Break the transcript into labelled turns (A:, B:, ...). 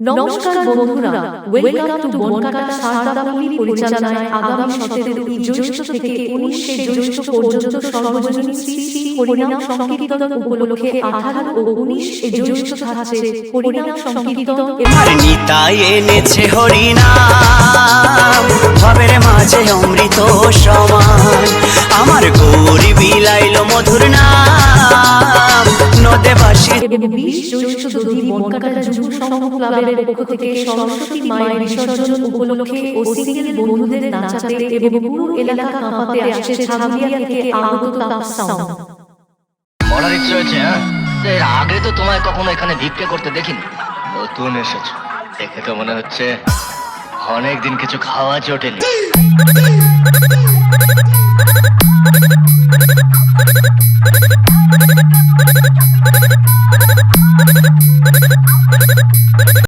A: নমস্কার বন্ধুরা, welcome to বনকাটা সারদাপুলি পরিচালনায় আগামী 17ই জ্যৈষ্ঠ থেকে 19শে জ্যৈষ্ঠ পর্যন্ত সর্বজনীন শ্রী শ্রী হরিনাম সংকীর্তন উপলক্ষে 18 ও 19শে জ্যৈষ্ঠ থাকছে হরিনাম সংকীর্তন।
B: নিতাই এনেছে হরিনাম, ভবের মাঝে অমৃত সমান। আমার গৌরী বিলাইল মধুর নাম, নদে বাসি।
A: এবং 20 জ্যৈষ্ঠ দধি বনকাটা যুব সংঘ ক্লাবের পক্ষ থেকে সরস্বতী মায়ের বিসর্জন উপলক্ষে ও সিঙ্গেল বন্ধুদের নাচাতে এবং পুরো এলাকা কাঁপাতে আসছে ছাগলিয়া থেকে আগত তাপ সাউন্ড।
C: মরার ইচ্ছে হয়েছে? এর আগে তো তোমায় কখনো এখানে ভিক্ষে করতে দেখিনি, নতুন এসেছো দেখে তো মনে হচ্ছে অনেকদিন কিছু খাওয়া জোটেনি।